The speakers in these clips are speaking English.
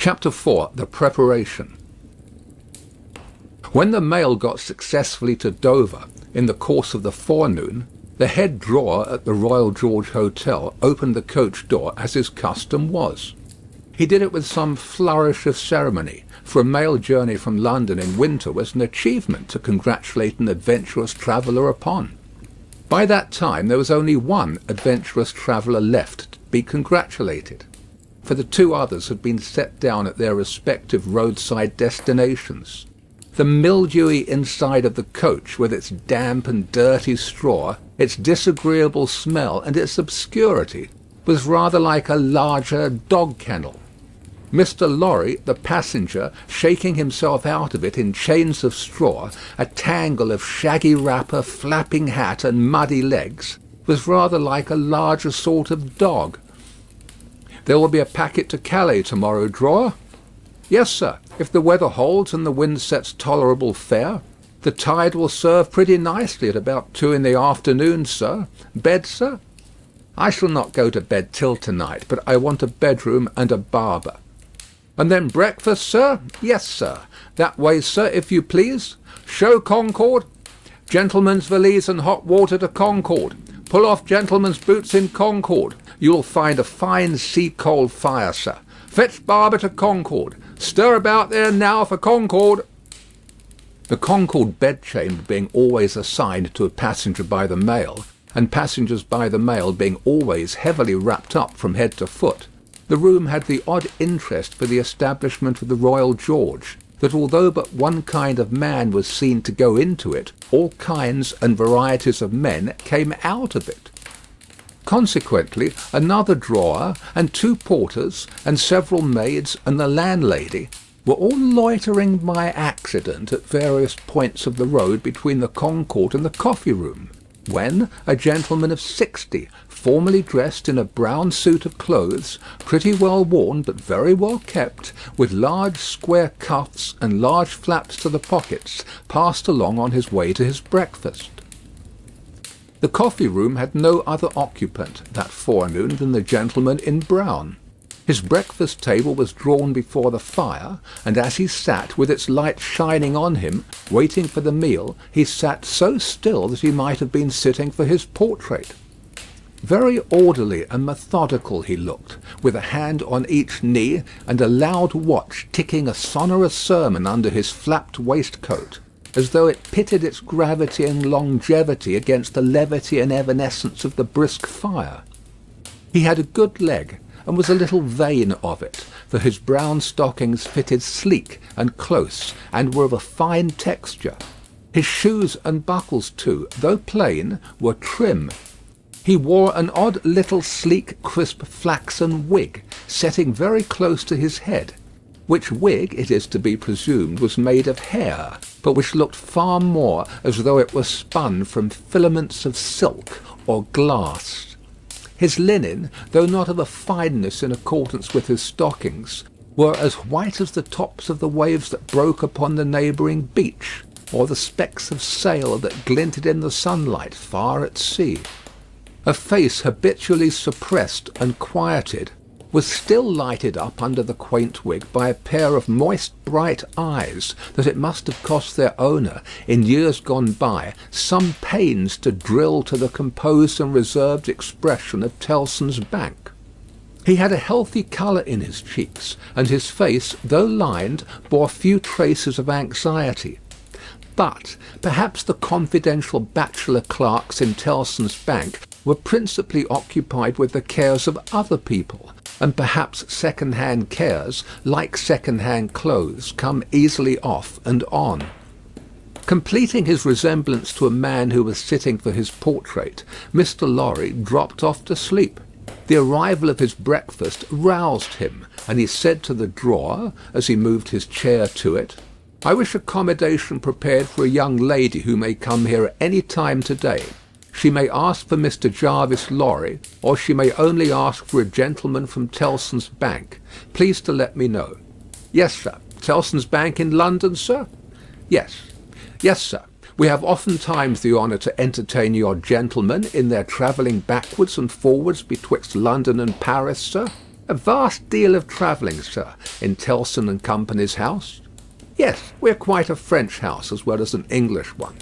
Chapter 4. The Preparation. When the mail got successfully to Dover, in the course of the forenoon, the head drawer at the Royal George Hotel opened the coach door as his custom was. He did it with some flourish of ceremony, for a mail journey from London in winter was an achievement to congratulate an adventurous traveller upon. By that time there was only one adventurous traveller left to be congratulated, for the two others had been set down at their respective roadside destinations. The mildewy inside of the coach, with its damp and dirty straw, its disagreeable smell, and its obscurity, was rather like a larger dog kennel. Mr. Lorry, the passenger, shaking himself out of it in chains of straw, a tangle of shaggy wrapper, flapping hat, and muddy legs, was rather like a larger sort of dog. "There will be a packet to Calais to-morrow, drawer?" "Yes, sir, if the weather holds and the wind sets tolerable fair. The tide will serve pretty nicely at about 2 in the afternoon, sir. Bed, sir?" "I shall not go to bed till to-night, but I want a bedroom and a barber." "And then breakfast, sir?" "Yes, sir. That way, sir, if you please. Show Concord. Gentleman's valise and hot water to Concord. Pull off gentleman's boots in Concord. You will find a fine sea-coal fire, sir. Fetch barber to Concord. Stir about there now for Concord." The Concord bedchamber being always assigned to a passenger by the mail, and passengers by the mail being always heavily wrapped up from head to foot, the room had the odd interest for the establishment of the Royal George, that although but one kind of man was seen to go into it, all kinds and varieties of men came out of it. Consequently, another drawer, and 2 porters, and several maids, and the landlady, were all loitering by accident at various points of the road between the Concord and the coffee-room, when a gentleman of 60, formally dressed in a brown suit of clothes, pretty well worn but very well kept, with large square cuffs and large flaps to the pockets, passed along on his way to his breakfast. The coffee-room had no other occupant that forenoon than the gentleman in brown. His breakfast table was drawn before the fire, and as he sat, with its light shining on him, waiting for the meal, he sat so still that he might have been sitting for his portrait. Very orderly and methodical he looked, with a hand on each knee, and a loud watch ticking a sonorous sermon under his flapped waistcoat, as though it pitted its gravity and longevity against the levity and evanescence of the brisk fire. He had a good leg, and was a little vain of it, for his brown stockings fitted sleek and close, and were of a fine texture. His shoes and buckles too, though plain, were trim. He wore an odd little sleek crisp flaxen wig, setting very close to his head, which wig, it is to be presumed, was made of hair, but which looked far more as though it were spun from filaments of silk or glass. His linen, though not of a fineness in accordance with his stockings, were as white as the tops of the waves that broke upon the neighbouring beach, or the specks of sail that glinted in the sunlight far at sea. A face habitually suppressed and quieted was still lighted up under the quaint wig by a pair of moist bright eyes that it must have cost their owner, in years gone by, some pains to drill to the composed and reserved expression of Tellson's Bank. He had a healthy colour in his cheeks, and his face, though lined, bore few traces of anxiety. But perhaps the confidential bachelor clerks in Tellson's Bank were principally occupied with the cares of other people, and perhaps second-hand cares, like second-hand clothes, come easily off and on. Completing his resemblance to a man who was sitting for his portrait, Mr. Lorry dropped off to sleep. The arrival of his breakfast roused him, and he said to the drawer, as he moved his chair to it, "I wish accommodation prepared for a young lady who may come here at any time to-day. She may ask for Mr. Jarvis Lorry, or she may only ask for a gentleman from Tellson's Bank. Please to let me know." "Yes, sir. Tellson's Bank in London, sir?" "Yes. Yes, sir. We have oftentimes the honour to entertain your gentlemen in their travelling backwards and forwards betwixt London and Paris, sir." "A vast deal of travelling, sir, in Tellson and Company's house." "Yes, we're quite a French house as well as an English one."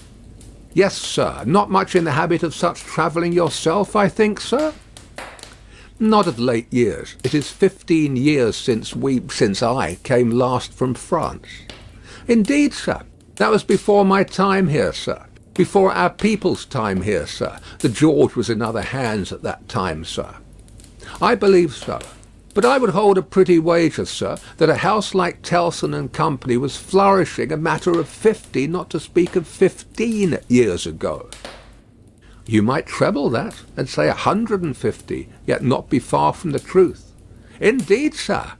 "Yes, sir. Not much in the habit of such travelling yourself, I think, sir?" "Not of late years. It is 15 years since I came last from France." "Indeed, sir. That was before my time here, sir. Before our people's time here, sir. The George was in other hands at that time, sir." "I believe so. But I would hold a pretty wager, sir, that a house like Tellson and Company was flourishing a matter of 50, not to speak of 15 years ago." "You might treble that, and say 150, yet not be far from the truth." "Indeed, sir."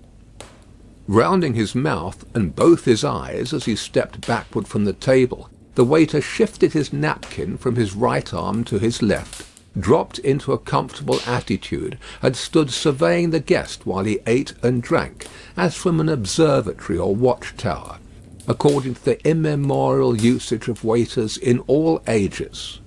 Rounding his mouth and both his eyes as he stepped backward from the table, the waiter shifted his napkin from his right arm to his left, dropped into a comfortable attitude, and stood surveying the guest while he ate and drank, as from an observatory or watch-tower, according to the immemorial usage of waiters in all ages.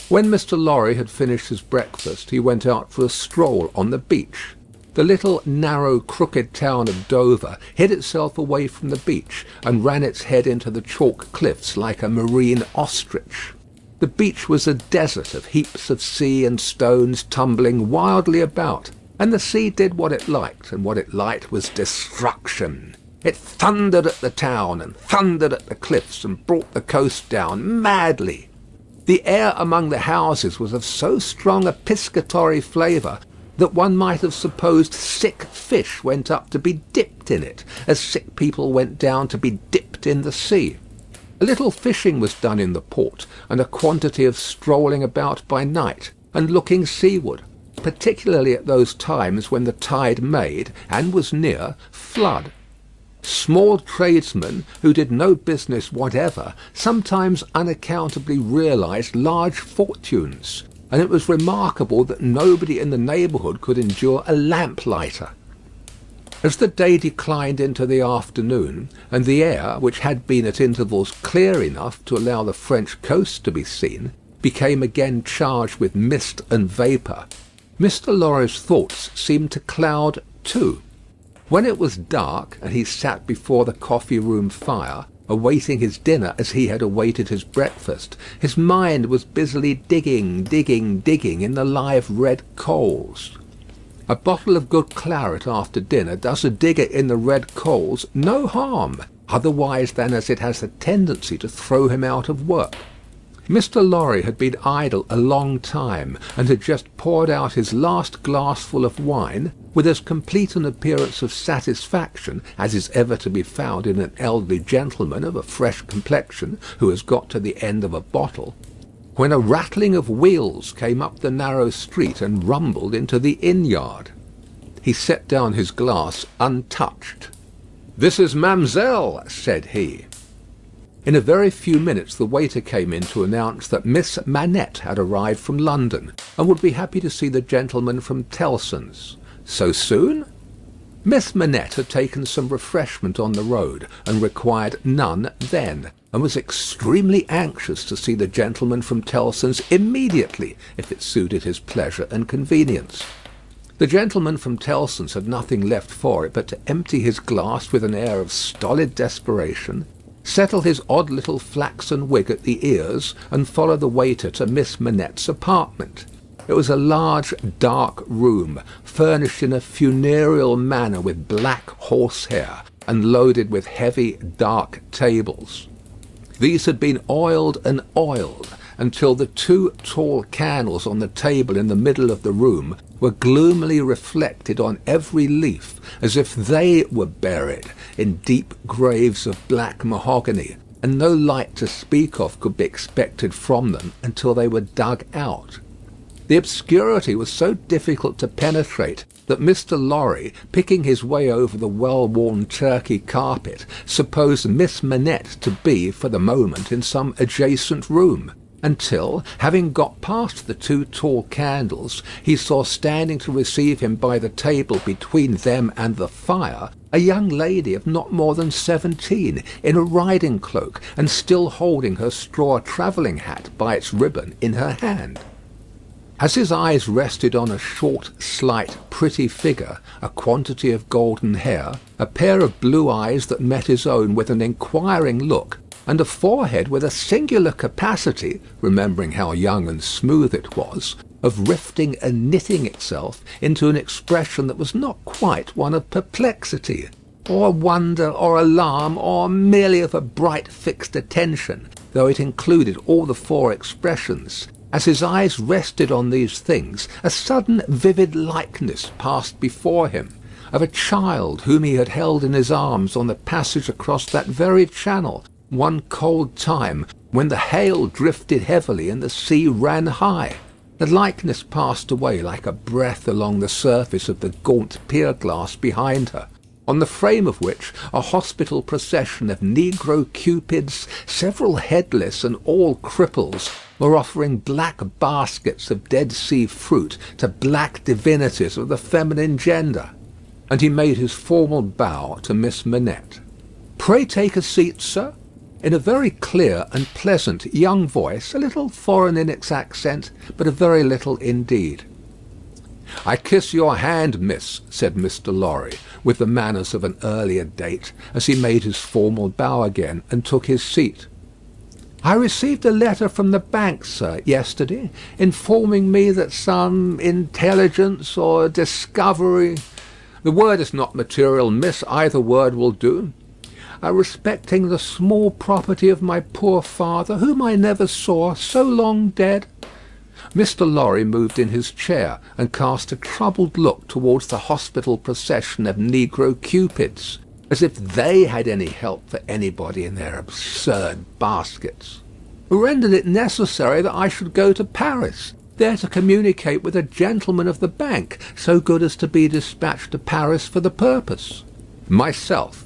When Mr. Lorry had finished his breakfast, he went out for a stroll on the beach. The little narrow crooked town of Dover hid itself away from the beach, and ran its head into the chalk cliffs like a marine ostrich. The beach was a desert of heaps of sea and stones tumbling wildly about, and the sea did what it liked, and what it liked was destruction. It thundered at the town, and thundered at the cliffs, and brought the coast down madly. The air among the houses was of so strong a piscatory flavour that one might have supposed sick fish went up to be dipped in it, as sick people went down to be dipped in the sea. A little fishing was done in the port, and a quantity of strolling about by night, and looking seaward, particularly at those times when the tide made, and was near, flood. Small tradesmen, who did no business whatever, sometimes unaccountably realized large fortunes, and it was remarkable that nobody in the neighbourhood could endure a lamplighter. As the day declined into the afternoon, and the air, which had been at intervals clear enough to allow the French coast to be seen, became again charged with mist and vapour, Mr. Lorry's thoughts seemed to cloud too. When it was dark, and he sat before the coffee-room fire, awaiting his dinner as he had awaited his breakfast, his mind was busily digging in the live red coals. A bottle of good claret after dinner does a digger in the red coals no harm, otherwise than as it has a tendency to throw him out of work. Mr. Lorry had been idle a long time, and had just poured out his last glassful of wine, with as complete an appearance of satisfaction as is ever to be found in an elderly gentleman of a fresh complexion who has got to the end of a bottle, when a rattling of wheels came up the narrow street and rumbled into the inn-yard. He set down his glass untouched. "This is Mamselle," said he. In a very few minutes the waiter came in to announce that Miss Manette had arrived from London, and would be happy to see the gentleman from Tellson's. So soon? Miss Manette had taken some refreshment on the road, and required none then, and was extremely anxious to see the gentleman from Tellson's immediately, if it suited his pleasure and convenience. The gentleman from Tellson's had nothing left for it but to empty his glass with an air of stolid desperation, settle his odd little flaxen wig at the ears, and follow the waiter to Miss Manette's apartment. It was a large dark room, furnished in a funereal manner with black horsehair, and loaded with heavy dark tables. These had been oiled and oiled, until the 2 tall candles on the table in the middle of the room were gloomily reflected on every leaf, as if they were buried in deep graves of black mahogany, and no light to speak of could be expected from them until they were dug out. The obscurity was so difficult to penetrate that Mr. Lorry, picking his way over the well-worn Turkey carpet, supposed Miss Manette to be, for the moment, in some adjacent room, until, having got past the 2 tall candles, he saw standing to receive him by the table between them and the fire, a young lady of not more than 17, in a riding cloak, and still holding her straw travelling hat by its ribbon in her hand. As his eyes rested on a short, slight, pretty figure, a quantity of golden hair, a pair of blue eyes that met his own with an inquiring look, and a forehead with a singular capacity, remembering how young and smooth it was, of rifting and knitting itself into an expression that was not quite one of perplexity, or wonder, or alarm, or merely of a bright fixed attention, though it included all the four expressions. As his eyes rested on these things, a sudden vivid likeness passed before him, of a child whom he had held in his arms on the passage across that very channel, one cold time, when the hail drifted heavily and the sea ran high. The likeness passed away like a breath along the surface of the gaunt pier-glass behind her, on the frame of which a hospital procession of negro cupids, several headless and all cripples, were offering black baskets of Dead Sea fruit to black divinities of the feminine gender. And he made his formal bow to Miss Manette. "Pray take a seat, sir," in a very clear and pleasant young voice, a little foreign in its accent, but a very little indeed. "I kiss your hand, miss," said Mr. Lorry, with the manners of an earlier date, as he made his formal bow again, and took his seat. "I received a letter from the bank, sir, yesterday, informing me that some intelligence or discovery—" "The word is not material, miss. Either word will do." "Respecting the small property of my poor father, whom I never saw, so long dead." Mr. Lorry moved in his chair, and cast a troubled look towards the hospital procession of negro cupids, as if they had any help for anybody in their absurd baskets. "Rendered it necessary that I should go to Paris, there to communicate with a gentleman of the bank, so good as to be dispatched to Paris for the purpose." "Myself."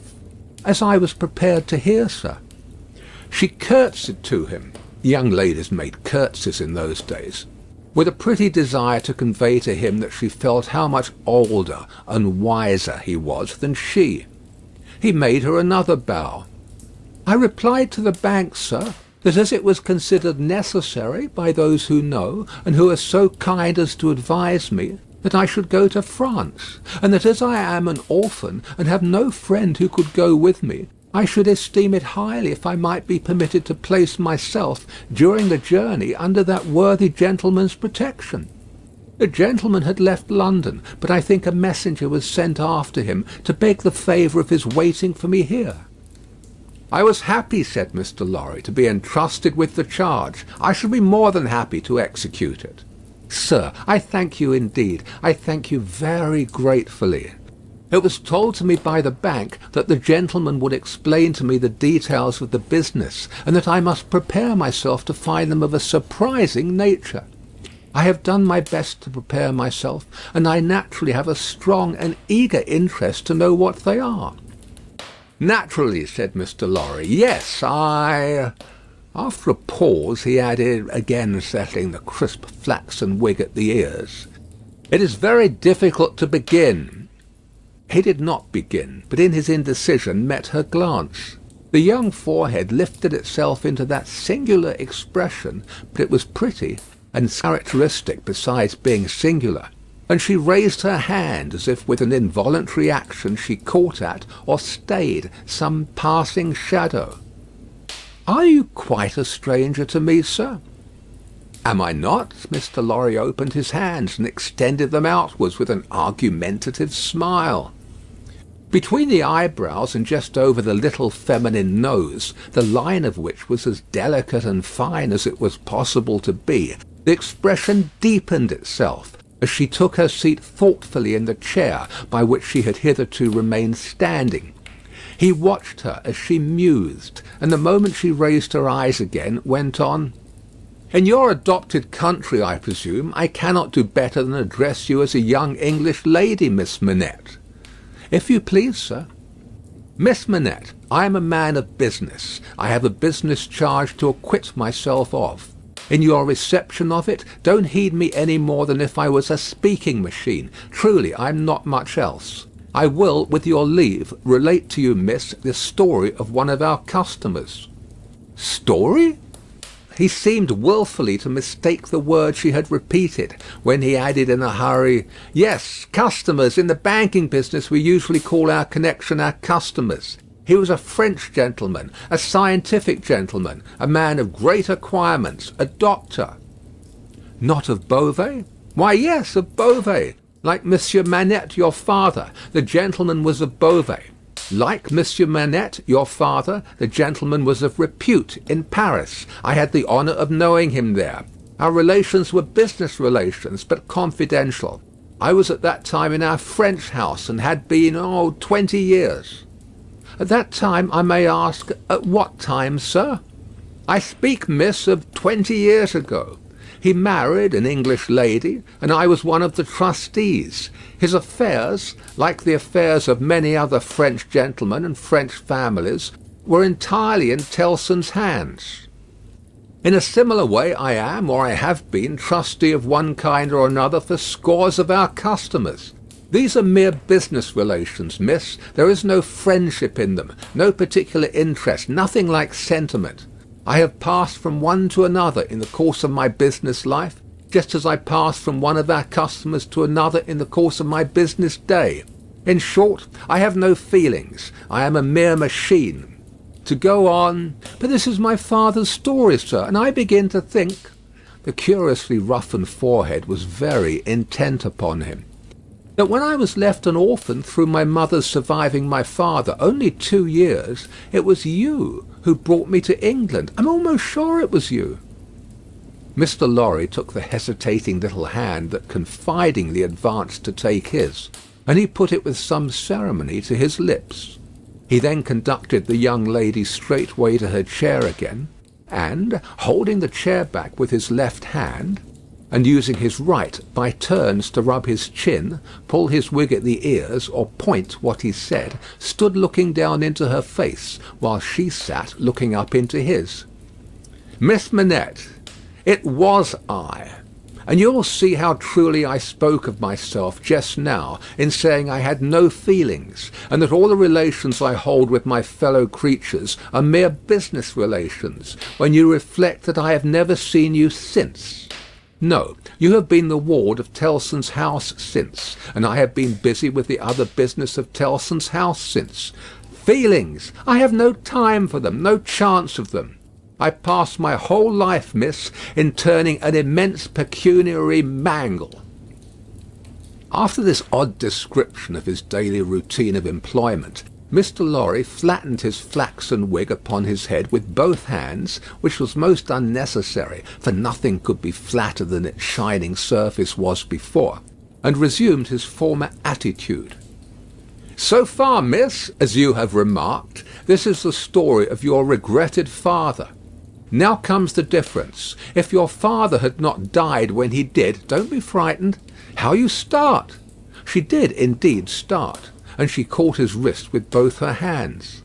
"As I was prepared to hear, sir." She curtsied to him. Young ladies made curtsies in those days, with a pretty desire to convey to him that she felt how much older and wiser he was than she. He made her another bow. "I replied to the bank, sir, that as it was considered necessary by those who know, and who are so kind as to advise me, that I should go to France, and that as I am an orphan, and have no friend who could go with me, I should esteem it highly if I might be permitted to place myself, during the journey, under that worthy gentleman's protection. The gentleman had left London, but I think a messenger was sent after him to beg the favour of his waiting for me here." "I was happy," said Mr. Lorry, "to be entrusted with the charge. I should be more than happy to execute it." "Sir, I thank you indeed. I thank you very gratefully. It was told to me by the bank that the gentleman would explain to me the details of the business, and that I must prepare myself to find them of a surprising nature. I have done my best to prepare myself, and I naturally have a strong and eager interest to know what they are." "Naturally," said Mr. Lorry. "Yes, I—" After a pause he added, again settling the crisp flaxen wig at the ears, "It is very difficult to begin." He did not begin, but in his indecision met her glance. The young forehead lifted itself into that singular expression, but it was pretty and characteristic besides being singular, and she raised her hand as if with an involuntary action she caught at or stayed some passing shadow. "Are you quite a stranger to me, sir?" "Am I not?" Mr. Lorry opened his hands and extended them outwards with an argumentative smile. Between the eyebrows and just over the little feminine nose, the line of which was as delicate and fine as it was possible to be, the expression deepened itself as she took her seat thoughtfully in the chair by which she had hitherto remained standing. He watched her as she mused, and the moment she raised her eyes again, went on: "In your adopted country, I presume, I cannot do better than address you as a young English lady, Miss Manette." "If you please, sir." "Miss Manette, I am a man of business. I have a business charge to acquit myself of. In your reception of it, don't heed me any more than if I was a speaking machine. Truly, I am not much else. I will, with your leave, relate to you, miss, the story of one of our customers." "Story?" He seemed wilfully to mistake the word she had repeated, when he added in a hurry, "Yes, customers. In the banking business we usually call our connection our customers. He was a French gentleman, a scientific gentleman, a man of great acquirements, a doctor." "Not of Beauvais?" "Why, yes, of Beauvais. Like Monsieur Manette, your father, the gentleman was of Beauvais. Like Monsieur Manette, your father, the gentleman was of repute in Paris. I had the honour of knowing him there. Our relations were business relations, but confidential. I was at that time in our French house, and had been, 20 years." "At that time, I may ask, at what time, sir?" "I speak, miss, of 20 years ago. He married an English lady, and I was one of the trustees. His affairs, like the affairs of many other French gentlemen and French families, were entirely in Tellson's hands. In a similar way I am, or I have been, trustee of one kind or another for scores of our customers. These are mere business relations, miss. There is no friendship in them, no particular interest, nothing like sentiment. I have passed from one to another in the course of my business life, just as I pass from one of our customers to another in the course of my business day. In short, I have no feelings. I am a mere machine. To go on, but this is my father's story, sir, and I begin to think—" The curiously roughened forehead was very intent upon him. "That when I was left an orphan through my mother's surviving my father only 2 years, it was you who brought me to England. I'm almost sure it was you." Mr. Lorry took the hesitating little hand that confidingly advanced to take his, and he put it with some ceremony to his lips. He then conducted the young lady straightway to her chair again, and, holding the chair back with his left hand, and using his right by turns to rub his chin, pull his wig at the ears, or point what he said, stood looking down into her face, while she sat looking up into his. "Miss Manette, it was I. And you'll see how truly I spoke of myself just now in saying I had no feelings, and that all the relations I hold with my fellow creatures are mere business relations, when you reflect that I have never seen you since. No, you have been the ward of Tellson's house since, and I have been busy with the other business of Tellson's house since. Feelings! I have no time for them, no chance of them. I pass my whole life, miss, in turning an immense pecuniary mangle." After this odd description of his daily routine of employment, Mr. Lorry flattened his flaxen wig upon his head with both hands, which was most unnecessary, for nothing could be flatter than its shining surface was before, and resumed his former attitude. "So far, miss, as you have remarked, this is the story of your regretted father. Now comes the difference. If your father had not died when he did, don't be frightened. How you start!" She did indeed start, and she caught his wrist with both her hands.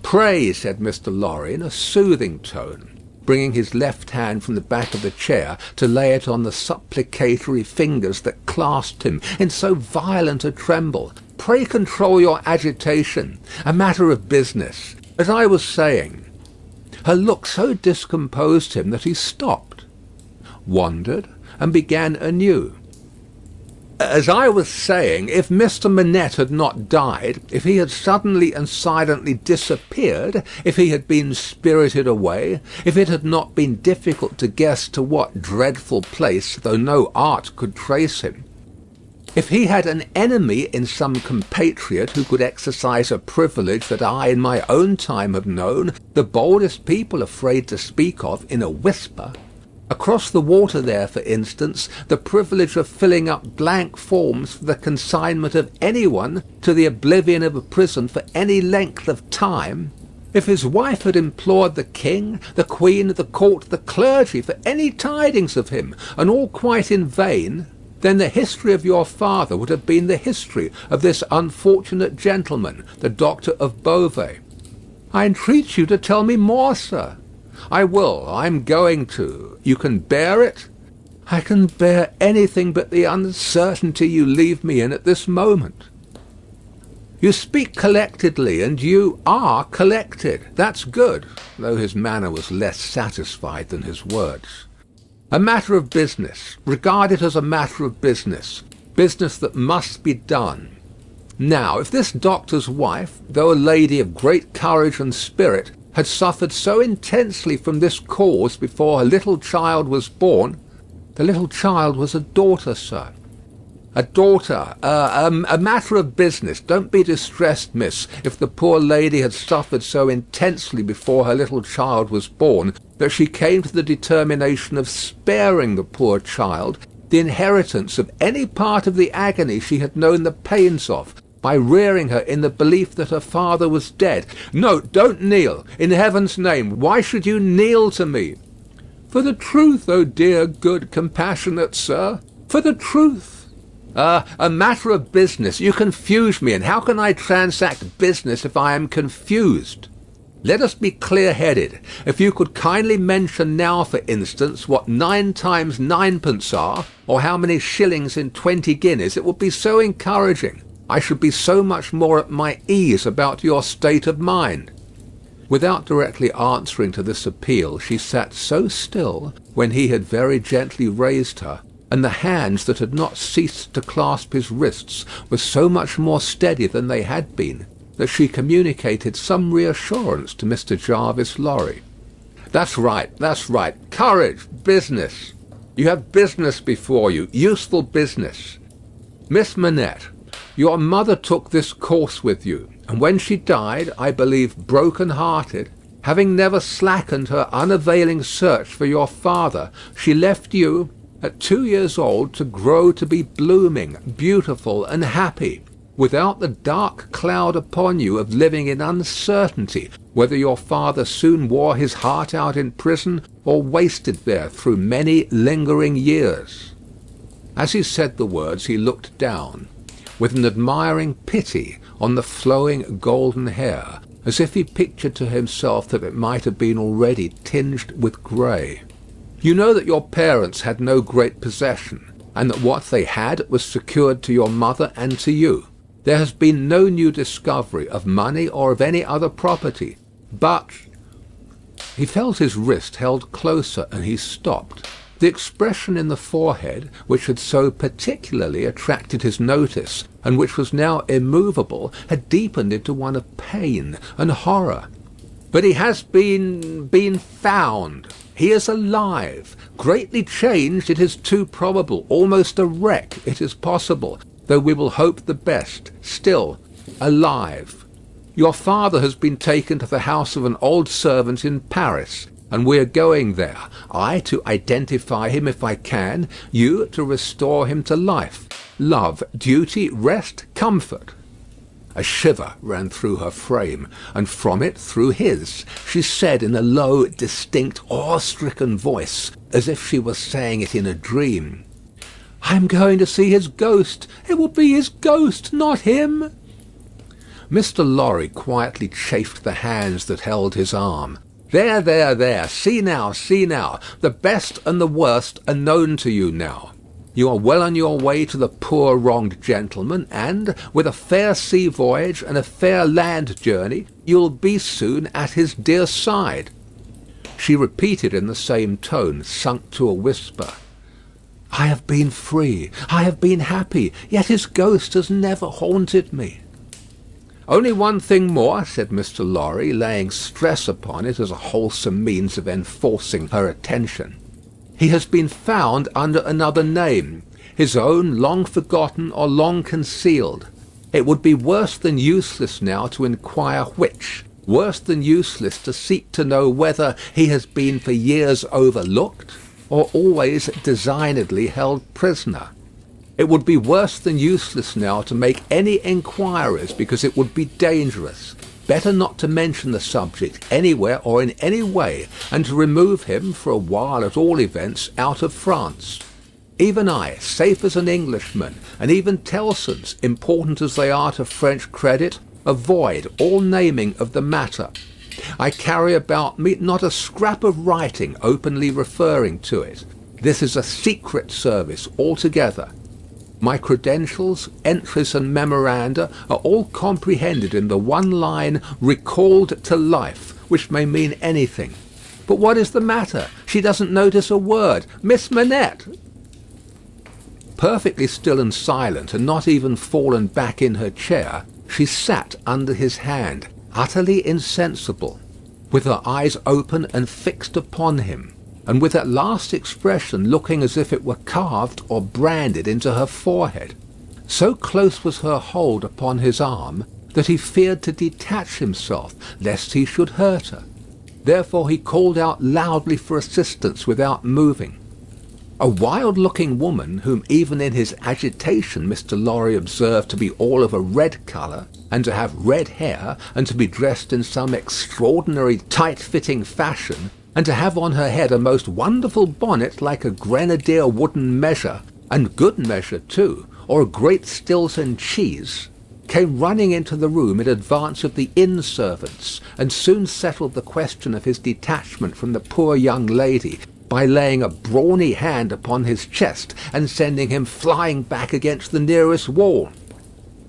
"Pray," said Mr. Lorry in a soothing tone, bringing his left hand from the back of the chair to lay it on the supplicatory fingers that clasped him in so violent a tremble, "pray control your agitation. A matter of business. As I was saying—" Her look so discomposed him that he stopped, wondered, and began anew. "As I was saying, if Mr. Manette had not died, if he had suddenly and silently disappeared, if he had been spirited away, if it had not been difficult to guess to what dreadful place, though no art could trace him, if he had an enemy in some compatriot who could exercise a privilege that I in my own time have known the boldest people afraid to speak of in a whisper, across the water there, for instance, the privilege of filling up blank forms for the consignment of any one to the oblivion of a prison for any length of time, if his wife had implored the king, the queen, the court, the clergy for any tidings of him, and all quite in vain, then the history of your father would have been the history of this unfortunate gentleman, the doctor of Beauvais. I entreat you to tell me more, sir." "I will. I am going to. You can bear it?" "I can bear anything but the uncertainty you leave me in at this moment." You speak collectedly, and you are collected. That's good, though his manner was less satisfied than his words. A matter of business. Regard it as a matter of business. Business that must be done. Now, if this doctor's wife, though a lady of great courage and spirit, had suffered so intensely from this cause before her little child was born, the little child was a daughter, sir. A daughter, a matter of business. Don't be distressed, miss, if the poor lady had suffered so intensely before her little child was born that she came to the determination of sparing the poor child the inheritance of any part of the agony she had known the pains of, by rearing her in the belief that her father was dead. No, don't kneel. In heaven's name, why should you kneel to me? For the truth, oh dear, good, compassionate sir, for the truth. A matter of business. You confuse me, and how can I transact business if I am confused? Let us be clear-headed. If you could kindly mention now, for instance, what 9 times 9pence are, or how many shillings in 20 guineas, it would be so encouraging. I should be so much more at my ease about your state of mind. Without directly answering to this appeal, she sat so still when he had very gently raised her, and the hands that had not ceased to clasp his wrists were so much more steady than they had been, that she communicated some reassurance to Mr. Jarvis Lorry. That's right, that's right. Courage, business. You have business before you, useful business. Miss Manette, your mother took this course with you, and when she died, I believe broken-hearted, having never slackened her unavailing search for your father, she left you, at 2 years old, to grow to be blooming, beautiful, and happy, without the dark cloud upon you of living in uncertainty whether your father soon wore his heart out in prison or wasted there through many lingering years. As he said the words, he looked down, with an admiring pity on the flowing golden hair, as if he pictured to himself that it might have been already tinged with grey. You know that your parents had no great possession, and that what they had was secured to your mother and to you. There has been no new discovery of money or of any other property, but—" He felt his wrist held closer, and he stopped. The expression in the forehead, which had so particularly attracted his notice, and which was now immovable, had deepened into one of pain and horror. "But he has been found. He is alive. Greatly changed, it is too probable. Almost a wreck, it is possible, though we will hope the best. Still, alive. Your father has been taken to the house of an old servant in Paris, and we are going there. I to identify him if I can, you to restore him to life. Love, duty, rest, comfort." A shiver ran through her frame, and from it through his. She said in a low, distinct, awe-stricken voice, as if she were saying it in a dream, "I am going to see his ghost. It will be his ghost, not him." Mr. Lorry quietly chafed the hands that held his arm. "There, there, there. See now, see now. The best and the worst are known to you now. You are well on your way to the poor wronged gentleman, and, with a fair sea voyage and a fair land journey, you will be soon at his dear side." She repeated in the same tone, sunk to a whisper, "I have been free. I have been happy. Yet his ghost has never haunted me." "Only one thing more," said Mr. Lorry, laying stress upon it as a wholesome means of enforcing her attention. "He has been found under another name, his own long forgotten or long concealed. It would be worse than useless now to inquire which, worse than useless to seek to know whether he has been for years overlooked or always designedly held prisoner. It would be worse than useless now to make any inquiries, because it would be dangerous. Better not to mention the subject anywhere or in any way, and to remove him, for a while at all events, out of France. Even I, safe as an Englishman, and even Tellson's, important as they are to French credit, avoid all naming of the matter. I carry about me not a scrap of writing openly referring to it. This is a secret service altogether. My credentials, entries and memoranda are all comprehended in the one line "recalled to life," which may mean anything. But what is the matter? She doesn't notice a word. Miss Manette! Perfectly still and silent, and not even fallen back in her chair, she sat under his hand, utterly insensible, with her eyes open and fixed upon him, and with that last expression looking as if it were carved or branded into her forehead. So close was her hold upon his arm that he feared to detach himself, lest he should hurt her. Therefore he called out loudly for assistance without moving. A wild-looking woman, whom even in his agitation Mr. Lorry observed to be all of a red colour, and to have red hair, and to be dressed in some extraordinary tight-fitting fashion, and to have on her head a most wonderful bonnet like a grenadier wooden measure, and good measure too, or a great Stilton cheese, came running into the room in advance of the inn servants, and soon settled the question of his detachment from the poor young lady by laying a brawny hand upon his chest and sending him flying back against the nearest wall.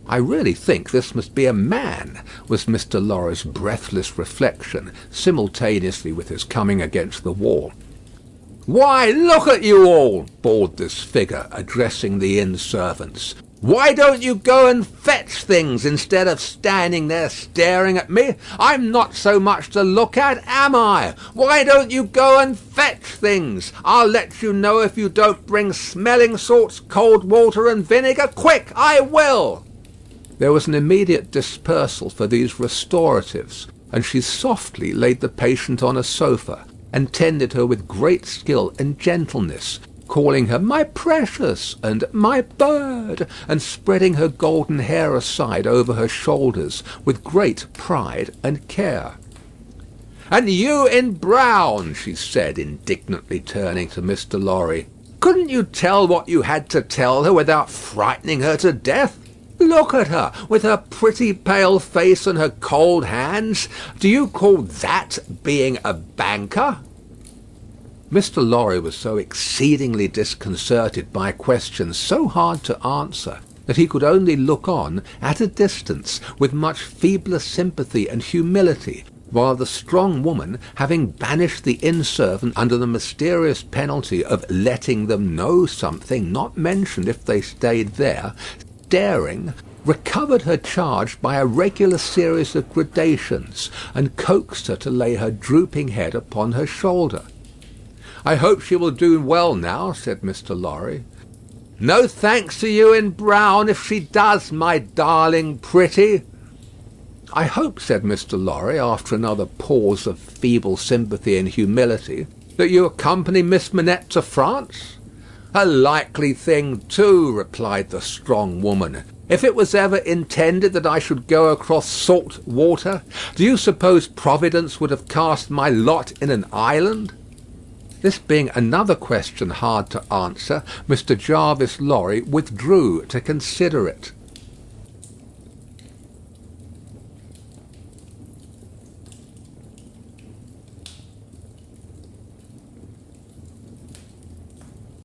"I really think this must be a man," was Mr. Lorry's breathless reflection, simultaneously with his coming against the wall. "Why, look at you all!" bawled this figure, addressing the inn servants. "Why don't you go and fetch things instead of standing there staring at me? I'm not so much to look at, am I? Why don't you go and fetch things? I'll let you know if you don't bring smelling salts, cold water and vinegar. Quick, I will!" There was an immediate dispersal for these restoratives, and she softly laid the patient on a sofa, and tended her with great skill and gentleness, calling her "my precious" and "my bird," and spreading her golden hair aside over her shoulders with great pride and care. "And you in brown," she said, indignantly turning to Mr. Lorry. "Couldn't you tell what you had to tell her without frightening her to death? Look at her, with her pretty pale face and her cold hands. Do you call that being a banker?" Mr. Lorry was so exceedingly disconcerted by questions so hard to answer that he could only look on at a distance with much feebler sympathy and humility, while the strong woman, having banished the inn servant under the mysterious penalty of letting them know something not mentioned if they stayed there, staring, recovered her charge by a regular series of gradations, and coaxed her to lay her drooping head upon her shoulder. "I hope she will do well now," said Mr. Lorry. "No thanks to you in brown if she does, my darling pretty." "I hope," said Mr. Lorry, after another pause of feeble sympathy and humility, "that you accompany Miss Manette to France?" "A likely thing too," replied the strong woman. "If it was ever intended that I should go across salt water, do you suppose Providence would have cast my lot in an island?" This being another question hard to answer, Mr. Jarvis Lorry withdrew to consider it.